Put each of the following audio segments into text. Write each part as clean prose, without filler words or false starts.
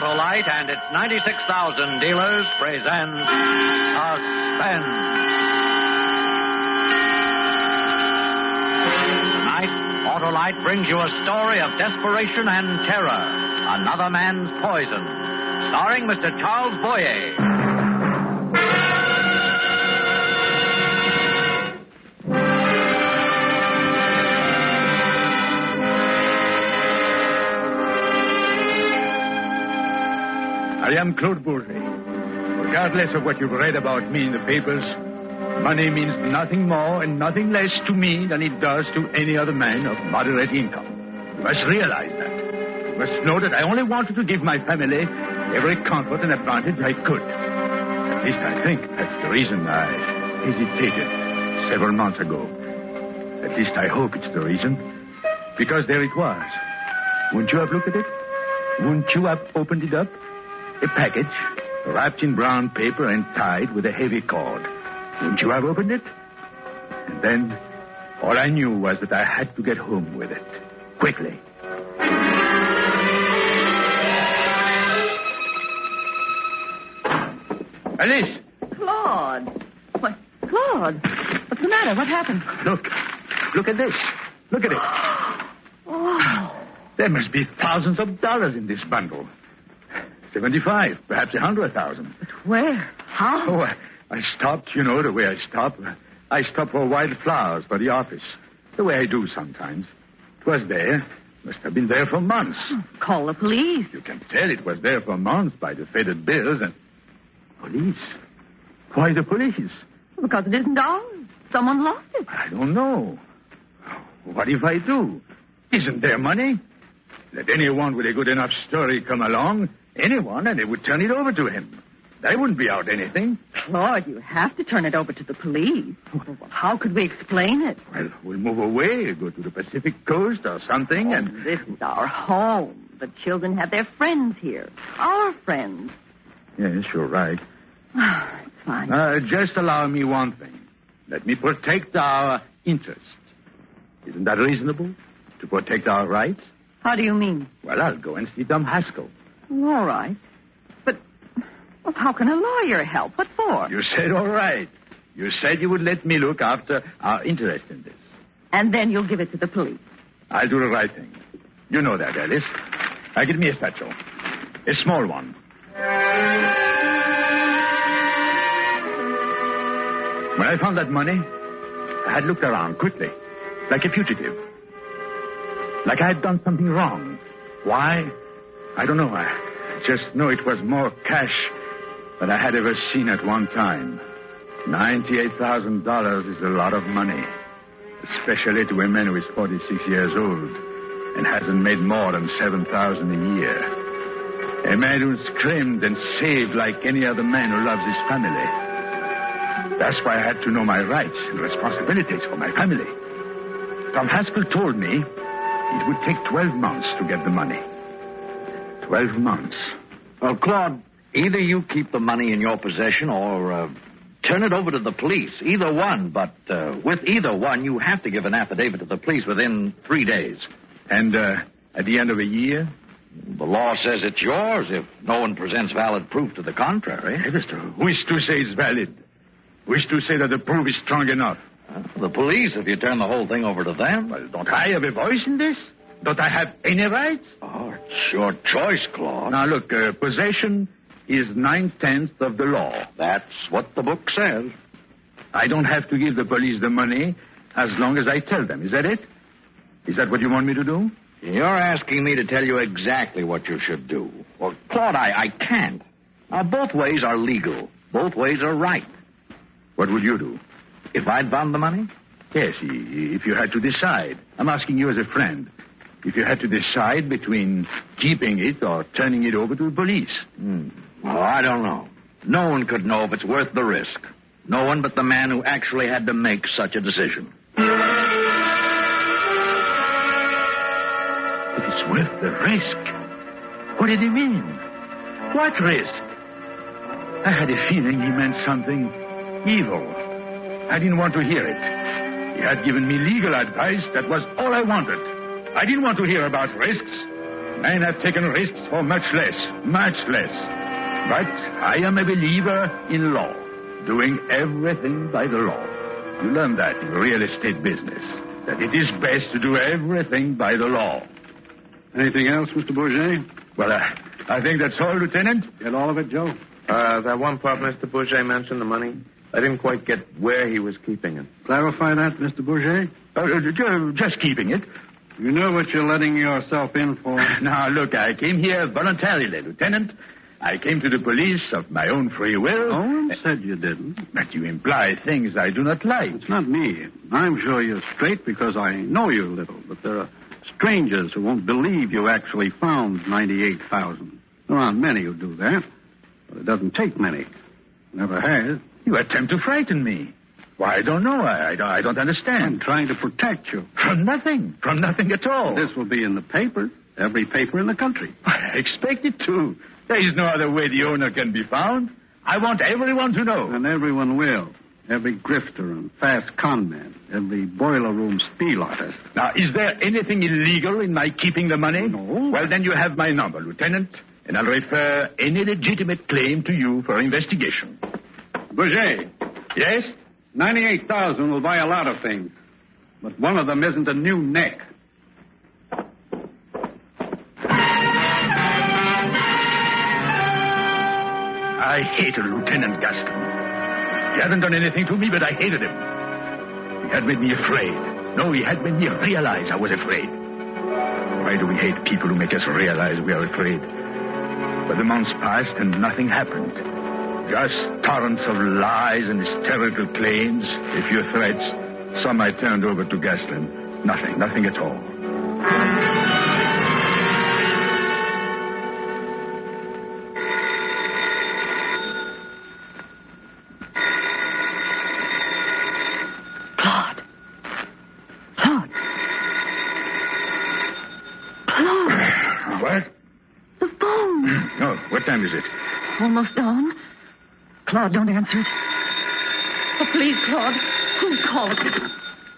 Autolite and its 96,000 dealers presents Suspense. Tonight, Autolite brings you a story of desperation and terror. Another Man's Poison. Starring Mr. Charles Boyer. I am Claude Bourget. Regardless of what you've read about me in the papers, money means nothing more and nothing less to me than it does to any other man of moderate income. You must realize that. You must know that I only wanted to give my family every comfort and advantage I could. At least I think that's the reason I hesitated several months ago. At least I hope it's the reason. Because there it was. Wouldn't you have looked at it? Wouldn't you have opened it up? A package, wrapped in brown paper and tied with a heavy cord. Wouldn't you have opened it? And then, all I knew was that I had to get home with it. Quickly. Alice! Claude! What? Claude! What's the matter? What happened? Look at this. Look at it. Oh. There must be thousands of dollars in this bundle. 75, perhaps 100,000. But where? How? Oh, I stopped, you know, the way I stop. I stopped for wild flowers for the office. The way I do sometimes. It was there. Must have been there for months. Call the police. You can tell it was there for months by the faded bills and... Police? Why the police? Because it isn't ours. Someone lost it. I don't know. What if I do? Isn't there money? Let anyone with a good enough story come along... Anyone, and they would turn it over to him. They wouldn't be out anything. Claude, you have to turn it over to the police. Well, how could we explain it? Well, we'll move away, go to the Pacific coast or something, and... This is our home. The children have their friends here. Our friends. Yes, you're right. It's fine. Just allow me one thing. Let me protect our interest. Isn't that reasonable? To protect our rights? How do you mean? Well, I'll go and see Tom Haskell. All right. But well, how can a lawyer help? What for? You said all right. You said you would let me look after our interest in this. And then you'll give it to the police. I'll do the right thing. You know that, Alice. Now, give me a satchel. A small one. When I found that money, I had looked around quickly, like a fugitive. Like I had done something wrong. Why? I don't know. I just know it was more cash than I had ever seen at one time. $98,000 is a lot of money, especially to a man who is 46 years old and hasn't made more than $7,000 a year. A man who's screamed and saved like any other man who loves his family. That's why I had to know my rights and responsibilities for my family. Tom Haskell told me it would take 12 months to get the money. 12 months. Well, Claude, either you keep the money in your possession or turn it over to the police. Either one, but with either one, you have to give an affidavit to the police within 3 days. And at the end of a year? The law says it's yours if no one presents valid proof to the contrary. Hey, mister, who is to say it's valid? Who is to say that the proof is strong enough? The police, if you turn the whole thing over to them. Well, don't I have a voice in this? Don't I have any rights? Oh, it's your choice, Claude. Now, look, possession is 9/10 of the law. That's what the book says. I don't have to give the police the money as long as I tell them. Is that it? Is that what you want me to do? You're asking me to tell you exactly what you should do. Well, Claude, I can't. Now, both ways are legal. Both ways are right. What would you do? If I'd found the money? Yes, if you had to decide. I'm asking you as a friend. If you had to decide between keeping it or turning it over to the police. Well, I don't know. No one could know if it's worth the risk. No one but the man who actually had to make such a decision. If it's worth the risk? What did he mean? What risk? I had a feeling he meant something evil. I didn't want to hear it. He had given me legal advice. That was all I wanted. I didn't want to hear about risks. Men have taken risks for much less. But I am a believer in law, doing everything by the law. You learn that in real estate business, that it is best to do everything by the law. Anything else, Mr. Bourget? Well, I think that's all, Lieutenant. Get all of it, Joe? That one part Mr. Bourget mentioned, the money, I didn't quite get where he was keeping it. Clarify that, Mr. Bourget? Just keeping it. You know what you're letting yourself in for? Now, look, I came here voluntarily, Lieutenant. I came to the police of my own free will. No one said you didn't. But you imply things I do not like. It's not me. I'm sure you're straight because I know you a little. But there are strangers who won't believe you actually found $98,000. There aren't many who do that. But it doesn't take many. Never has. You attempt to frighten me. Why, I don't know. I don't understand. I'm trying to protect you. From nothing. From nothing at all. This will be in the paper. Every paper in the country. I expect it to. There is no other way the owner can be found. I want everyone to know. And everyone will. Every grifter and fast con man. Every boiler room spiel artist. Now, is there anything illegal in my keeping the money? No. Well, then you have my number, Lieutenant. And I'll refer any legitimate claim to you for investigation. Bourget. Yes? 98,000 will buy a lot of things. But one of them isn't a new neck. I hated Lieutenant Gaston. He hadn't done anything to me, but I hated him. He had made me afraid. No, he had made me realize I was afraid. Why do we hate people who make us realize we are afraid? But the months passed and nothing happened. Just torrents of lies and hysterical claims, a few threats. Some I turned over to Gaston. Nothing at all. What? The phone. Oh, what time is it? Almost dawn. Claude, don't answer it. Oh, please, Claude. Who's calling?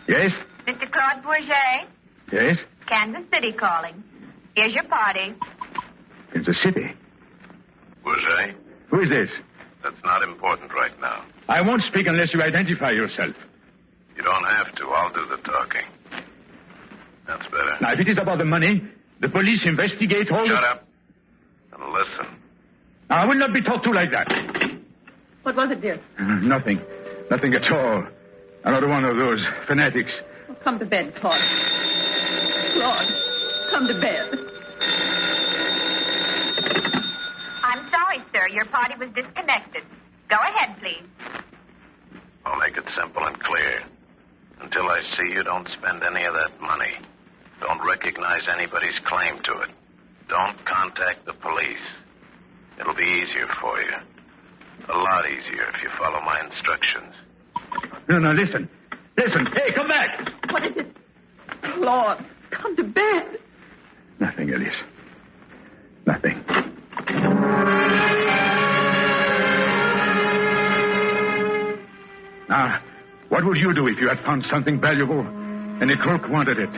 Yes? Mr. Claude Bourget, Yes? Kansas City calling. Here's your party. It's the city. Bourget, Who is this? that's not important right now. I won't speak unless you identify yourself. You don't have to. I'll do the talking. That's better. Now, if it is about the money, the police investigate all Shut up and listen. Now, I will not be talked to like that. What was it, dear? Nothing at all. Another one of those fanatics. Oh, come to bed, Claude. Claude, come to bed. I'm sorry, sir. Your party was disconnected. Go ahead, please. I'll make it simple and clear. Until I see you, don't spend any of that money. Don't recognize anybody's claim to it. Don't contact the police. It'll be easier for you. A lot easier if you follow my instructions. No, listen. Listen. Hey, come back. What is it? Claude, come to bed. Nothing, Elise. Nothing. Now, what would you do if you had found something valuable and a crook wanted it?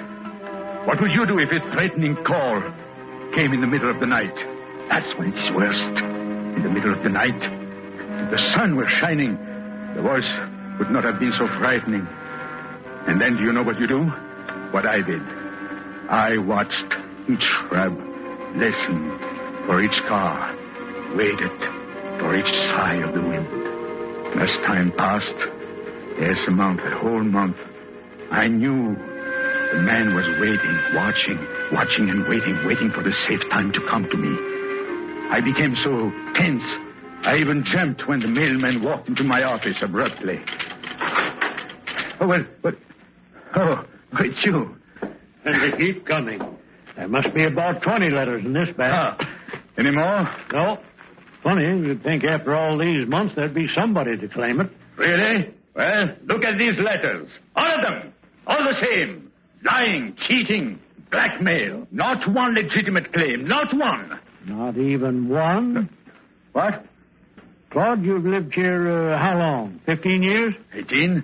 What would you do if a threatening call came in the middle of the night? That's when it's worst. In the middle of the night. If the sun were shining, the voice would not have been so frightening. And then do you know what you do? What I did. I watched each shrub, listened for each car, waited for each sigh of the wind. As time passed, yes, a month, a whole month, I knew the man was waiting, watching and waiting for the safe time to come to me. I became so tense, I even jumped when the mailman walked into my office abruptly. It's you. And they keep coming. There must be about 20 letters in this bag. Any more? No. Funny, you'd think after all these months there'd be somebody to claim it. Really? Well, look at these letters. All of them. All the same. Lying, cheating, blackmail. Not one legitimate claim. Not one. Not even one? What? Claude, you've lived here how long? 15 years? 18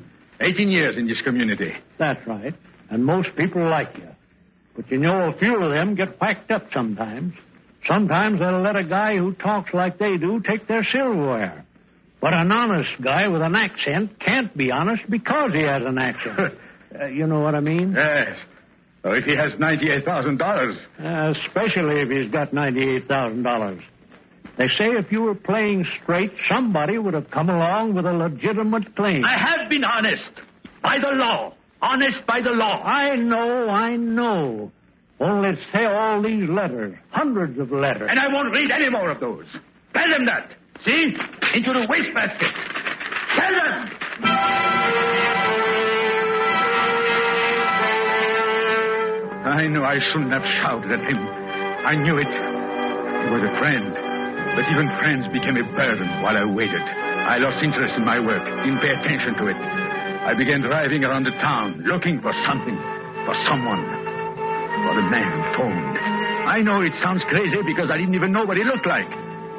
years in this community. That's right. And most people like you. But you know, a few of them get whacked up sometimes. Sometimes they'll let a guy who talks like they do take their silverware. But an honest guy with an accent can't be honest because he has an accent. You know what I mean? Yes. Or if he has $98,000. Especially if he's got $98,000. They say if you were playing straight, somebody would have come along with a legitimate claim. I have been honest. By the law. Honest by the law. I know. Only say all these letters. Hundreds of letters. And I won't read any more of those. Tell them that. See? Into the wastebasket. Tell them! I knew I shouldn't have shouted at him. I knew it. He was a friend. But even friends became a burden while I waited. I lost interest in my work, didn't pay attention to it. I began driving around the town, looking for something, for someone. For the man who phoned. I know it sounds crazy because I didn't even know what he looked like.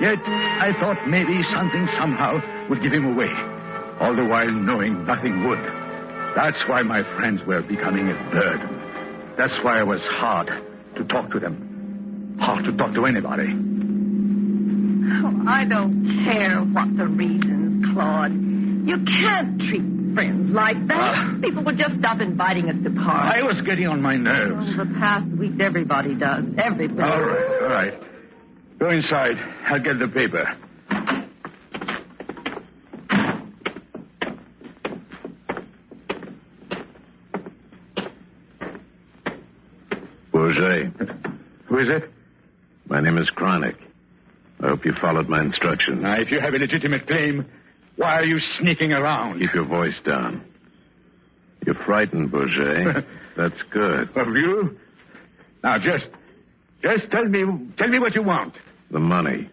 Yet I thought maybe something somehow would give him away. All the while knowing nothing would. That's why my friends were becoming a burden. That's why it was hard to talk to them. Hard to talk to anybody. Oh, I don't care what the reasons, Claude. You can't treat friends like that. People will just stop inviting us to parties. I was getting on my nerves. Oh, the past weeks, everybody does. Everybody. All right. Go inside. I'll get the paper. Bourget. Who is it? My name is Chronic. I hope you followed my instructions. Now, if you have a legitimate claim, why are you sneaking around? Keep your voice down. You're frightened, Bourget. That's good. Of you? Now, just tell me what you want. The money.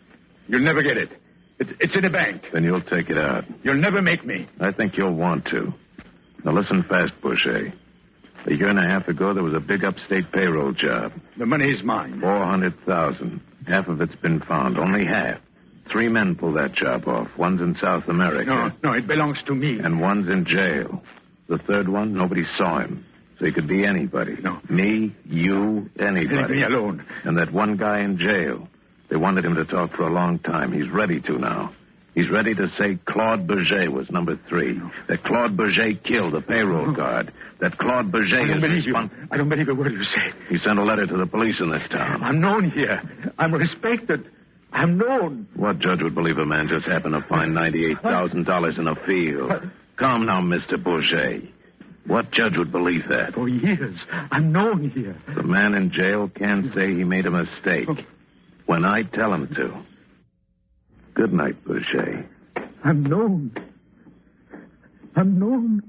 You'll never get it. It's in the bank. Then you'll take it out. You'll never make me. I think you'll want to. Now listen fast, Bourget. A year and a half ago, there was a big upstate payroll job. The money is mine. 400,000. Half of it's been found. Only half. 3 men pulled that job off. One's in South America. No, it belongs to me. And one's in jail. The third one, nobody saw him. So he could be anybody. No. Me, you, anybody. Leave me alone. And that one guy in jail. They wanted him to talk for a long time. He's ready to now. He's ready to say Claude Bourget was number 3. No. That Claude Bourget killed the payroll guard. That Claude Bourget I don't believe you. I don't believe a word you say. He sent a letter to the police in this town. I'm known here. I'm respected. I'm known. What judge would believe a man just happened to find $98,000 in a field? Come now, Mr. Bourget. What judge would believe that? For years, I'm known here. The man in jail can't say he made a mistake. When I tell him to. Good night, Bourget. I'm known. I'm known.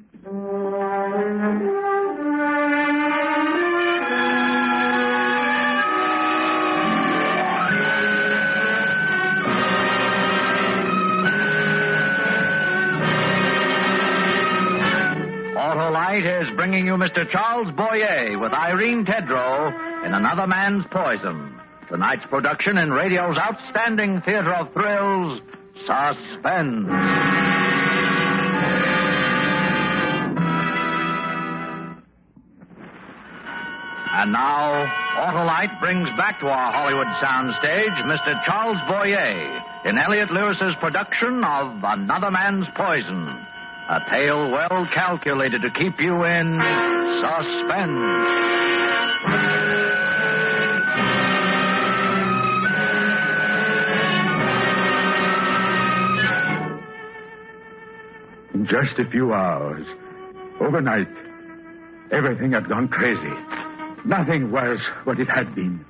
Autolite is bringing you Mr. Charles Boyer with Irene Tedrow in Another Man's Poison. Tonight's production in radio's outstanding theater of thrills, Suspense. And now, Autolite brings back to our Hollywood soundstage Mr. Charles Boyer in Elliot Lewis's production of Another Man's Poison, a tale well calculated to keep you in suspense. In just a few hours, overnight, everything had gone crazy. Nothing was what it had been.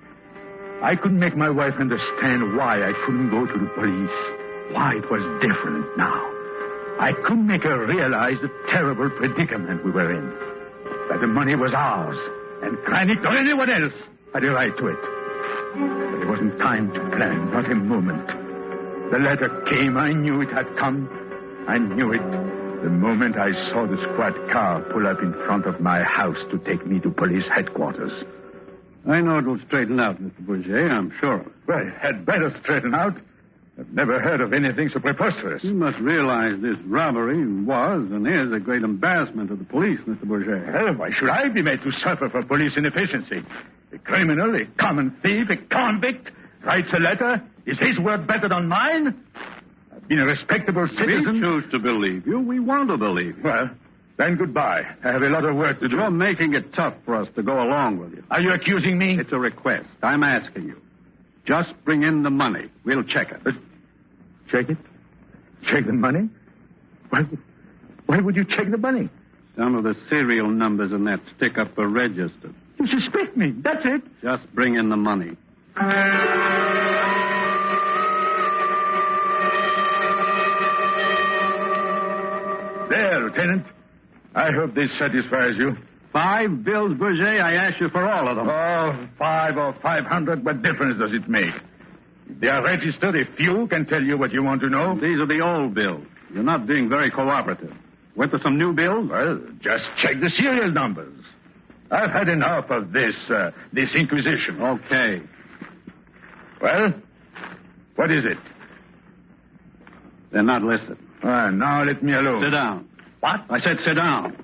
I couldn't make my wife understand why I couldn't go to the police, why it was different now. I couldn't make her realize the terrible predicament we were in. That the money was ours, and Kreinik or anyone else had a right to it. But it wasn't time to plan, not a moment. The letter came. I knew it had come. I knew it the moment I saw the squad car pull up in front of my house to take me to police headquarters. I know it'll straighten out, Mr. Bourget, I'm sure. Well, it had better straighten out. I've never heard of anything so preposterous. You must realize this robbery was and is a great embarrassment to the police, Mr. Bourget. Well, why should I be made to suffer for police inefficiency? A criminal, a common thief, a convict writes a letter. Is his word better than mine? I've been a respectable citizen. We choose to believe you. We want to believe you. Well, then goodbye. I have a lot of work to do. You're making it tough for us to go along with you. Are you accusing me? It's a request. I'm asking you. Just bring in the money. We'll check it. Check it? Check the money? Why would you check the money? Some of the serial numbers in that stick-up are registered. You suspect me. That's it. Just bring in the money. There, Lieutenant. I hope this satisfies you. 5 bills, Bourget. I ask you for all of them. Oh, 5 or 500, what difference does it make? If they are registered, a few can tell you what you want to know. These are the old bills. You're not being very cooperative. Went to some new bills? Well, just check the serial numbers. I've had enough of this inquisition. Okay. Well, what is it? They're not listed. Now let me alone. Sit down. What? I said sit down.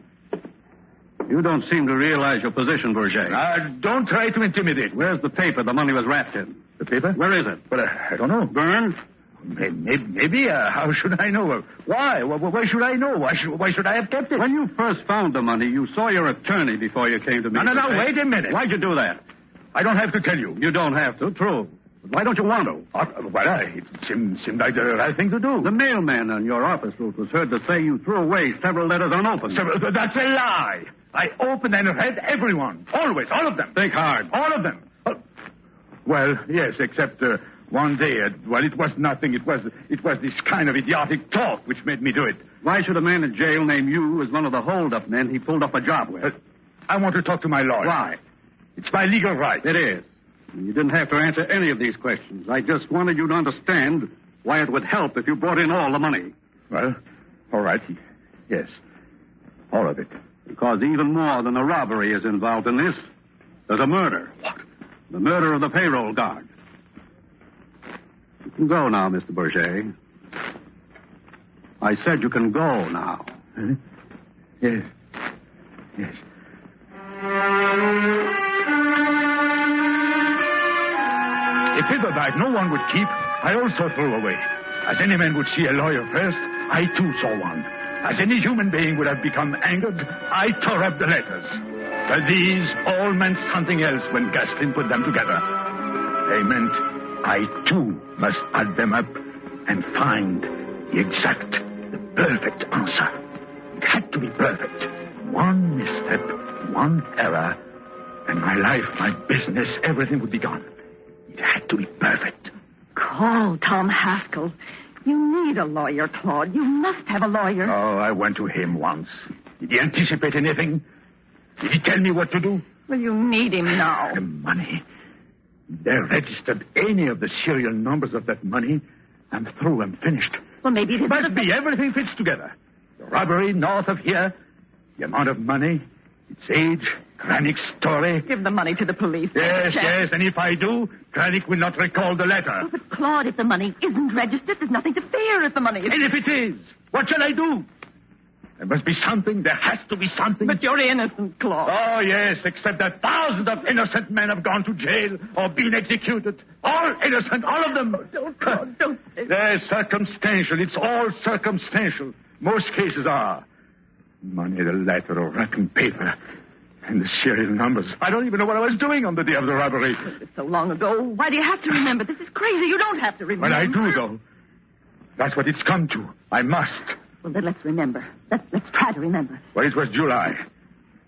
You don't seem to realize your position, Bourget. Don't try to intimidate. Where's the paper the money was wrapped in? The paper? Where is it? Well, I don't know. Burned? Maybe. How should I know? Why? Why should I know? Why should I have kept it? When you first found the money, you saw your attorney before you came to me. No, wait a minute. Why'd you do that? I don't have to tell you. You don't have to, true. But why don't you want to? It seemed like the right thing to do. The mailman on your office route was heard to say you threw away several letters unopened. That's a lie. I opened and read everyone. Always. All of them. Think hard. All of them. Well, yes, except one day. It was nothing. It was this kind of idiotic talk which made me do it. Why should a man in jail name you as one of the hold-up men he pulled up a job with? I want to talk to my lawyer. Why? It's my legal right. It is. You didn't have to answer any of these questions. I just wanted you to understand why it would help if you brought in all the money. Well, all right. Yes. All of it. Because even more than a robbery is involved in this, there's a murder. What? The murder of the payroll guard. You can go now, Mr. Bourget. I said you can go now. Huh? Yes. A paper bag no one would keep, I also threw away. As any man would see a lawyer first, I too saw one. As any human being would have become angered, I tore up the letters. But these all meant something else when Gaston put them together. They meant I too must add them up and find the perfect answer. It had to be perfect. One misstep, one error, and my life, my business, everything would be gone. It had to be perfect. Call Tom Haskell. You need a lawyer, Claude. You must have a lawyer. Oh, I went to him once. Did he anticipate anything? Did he tell me what to do? Well, you need him now. The money. They registered any of the serial numbers of that money. I'm through. I'm finished. Well, maybe it must be. Everything fits together. The robbery north of here, the amount of money, its age, Kranik's story. Give the money to the police. Yes, and if I do, Kranik will not recall the letter. Oh, but, Claude, if the money isn't registered, there's nothing to fear if the money is... And if it is, what shall I do? There must be something. There has to be something. But you're innocent, Claude. Oh, yes, except that thousands of innocent men have gone to jail or been executed. All innocent, all of them. Oh, don't, Claude, don't say that. They're circumstantial. It's all circumstantial. Most cases are. Money, the letter, or wrapping paper, and the serial numbers. I don't even know what I was doing on the day of the robbery. It's so long ago. Why do you have to remember? This is crazy. You don't have to remember. But I do, though. That's what it's come to. I must. Well, then let's remember. Let's try to remember. Well, it was July.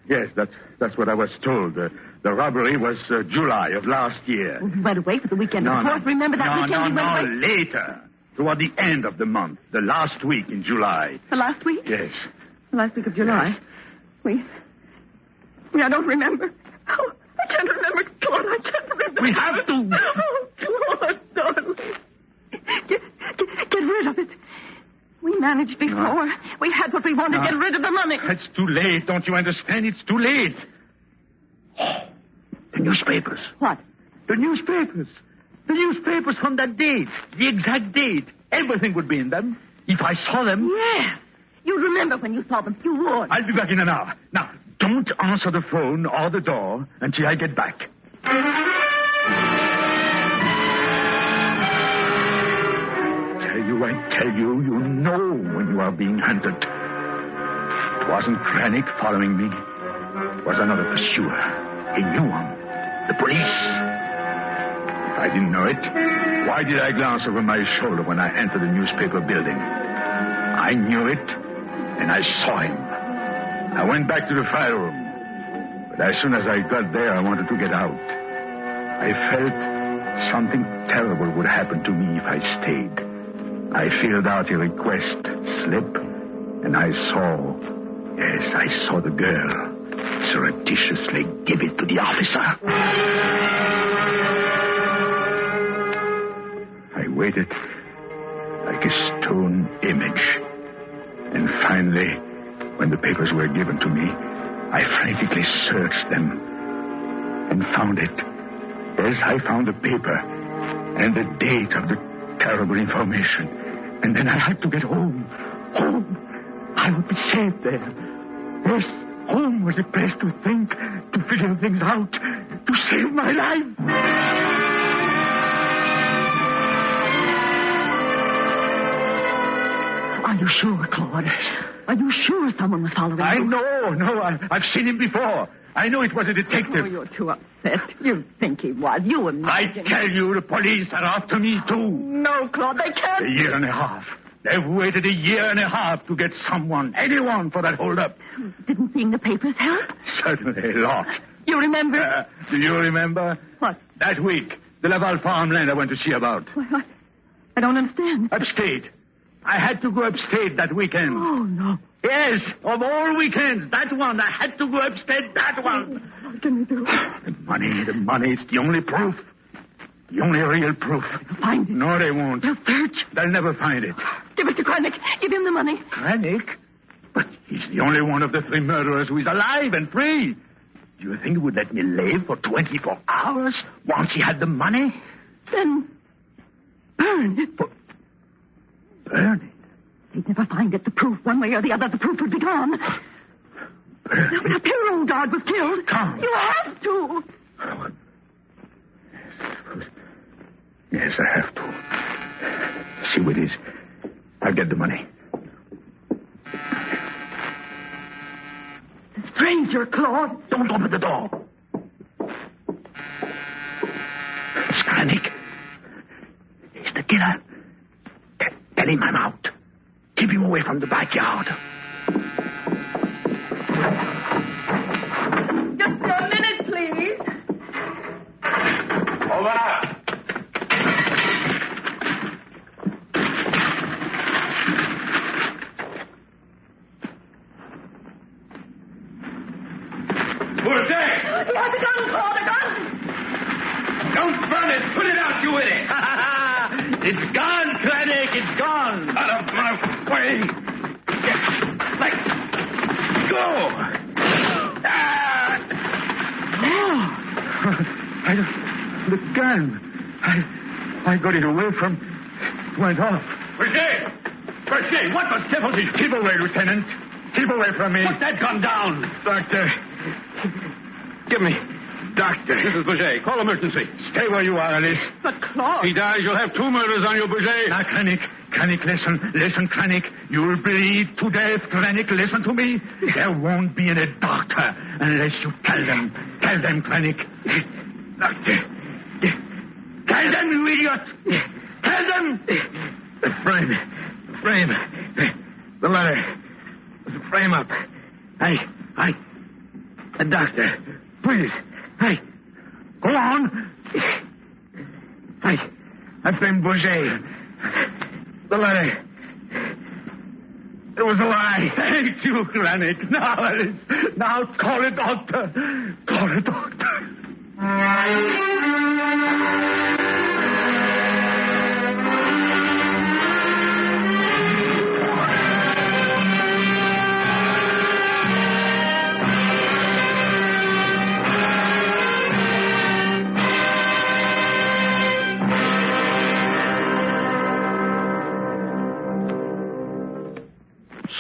Yes, that's what I was told. The robbery was July of last year. Well, we went away for the weekend. No, of course, remember that weekend we went away? Later. Toward the end of the month. The last week in July. The last week? Yes. The last week of July. Yes. I don't remember. Oh, I can't remember, Claude. I can't remember. We have to. Oh, Claude, darling. Get rid of it. We managed before. No. We had what we wanted. No. Get rid of the money. It's too late. Don't you understand? It's too late. Oh, the newspapers. What? The newspapers. The newspapers from that date. The exact date. Everything would be in them. If I saw them... Yeah. You'd remember when you saw them. You would. I'll be back in an hour. Now, don't answer the phone or the door until I get back. I tell you, you know when you are being hunted. It wasn't Krennic following me. It was another pursuer. He knew him. The police. If I didn't know it, why did I glance over my shoulder when I entered the newspaper building? I knew it, and I saw him. I went back to the file room. But as soon as I got there, I wanted to get out. I felt something terrible would happen to me if I stayed. I filled out a request slip, and I saw the girl surreptitiously give it to the officer. I waited like a stone image. And finally, when the papers were given to me, I frantically searched them and found it. Yes, I found the paper and the date of the terrible information. And then I had to get home. Home. I would be safe there. Yes, home was a place to think, to figure things out, to save my life. Are you sure, Claude? Are you sure someone was following you? I know. I've seen him before. I know it was a detective. Oh, you're too upset. You think he was. You imagine. I tell you, the police are after me, too. No, Claude, they can't. A year and a half. They've waited a year and a half to get someone, anyone, for that holdup. Didn't seeing the papers help? Certainly, a lot. You remember? Do you remember? What? That week, the Laval farmland I went to see about. Well, I don't understand. Upstate. I had to go upstate that weekend. Oh, no. Yes, of all weekends, that one. I had to go upstate, that one. What can we do? The money, it's the only proof. The only real proof. They'll find it. No, they won't. They'll search. They'll never find it. Give it to Krennic. Give him the money. Krennic? But he's the only one of the three murderers who is alive and free. Do you think he would let me live for 24 hours once he had the money? Then burn it. Burn it? He'd never find it. The proof, one way or the other, the proof would be gone. Burn it? A payroll guard was killed. Come. You have to. Yes, I have to. See what it is. I'll get the money. The stranger, Claude. Don't open the door. It's Krennic. He's the killer. Tell him I'm out. Keep him away from the backyard. Just a minute, please. Over. Who's there? He has a gun, Claude, a gun. Don't burn it. Put it out, you idiot. It's gone, Krennic. It's gone. Out of my way. Let go. The gun. I got it away from... Went off. Berger! What the devil did you... Keep away, Lieutenant. Keep away from me. Put that gun down. Doctor. Give me... Doctor. This is Berger. Call emergency. Stay where you are, Alice. But Claude... He dies, you'll have 2 murders on you, Berger. Now, Krennic, listen, Krennic. You'll bleed to death, Krennic. Listen to me. There won't be any doctor unless you tell them. Tell them, Krennic. Doctor. Tell them, you idiot. Tell them. The frame. The letter. The frame up. The doctor. Please. Go on. I framed Bourget. The letter. It was a lie. Thank you, Krennic. Now, Alice. Now, call a doctor. Call a doctor.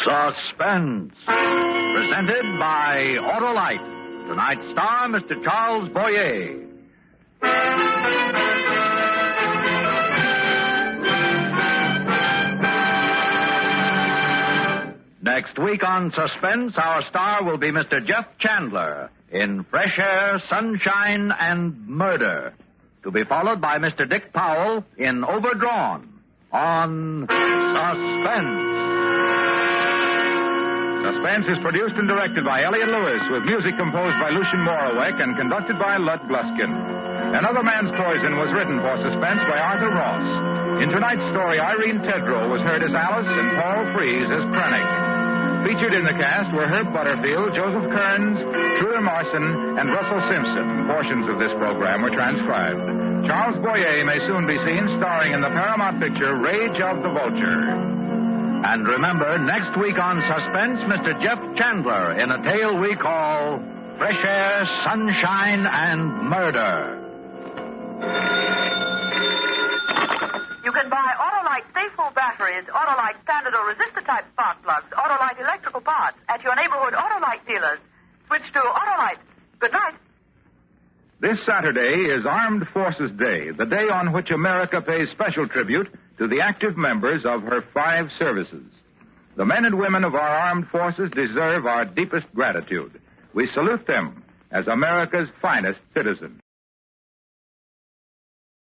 Suspense. Presented by Autolite. Tonight's star, Mr. Charles Boyer. Next week on Suspense, our star will be Mr. Jeff Chandler in Fresh Air, Sunshine, and Murder. To be followed by Mr. Dick Powell in Overdrawn on Suspense. Suspense is produced and directed by Elliot Lewis, with music composed by Lucian Morawek and conducted by Lud Gluskin. Another Man's Poison was written for Suspense by Arthur Ross. In tonight's story, Irene Tedrow was heard as Alice and Paul Frees as Krennic. Featured in the cast were Herb Butterfield, Joseph Kearns, Truder Marson, and Russell Simpson. Portions of this program were transcribed. Charles Boyer may soon be seen starring in the Paramount picture Rage of the Vulture. And remember, next week on Suspense, Mr. Jeff Chandler in a tale we call Fresh Air, Sunshine, and Murder. You can buy Autolite Safe-Full batteries, Autolite standard or resistor-type spark plugs, Autolite electrical parts at your neighborhood Autolite dealers. Switch to Autolite. Good night. This Saturday is Armed Forces Day, the day on which America pays special tribute to the active members of her 5 services. The men and women of our armed forces deserve our deepest gratitude. We salute them as America's finest citizens.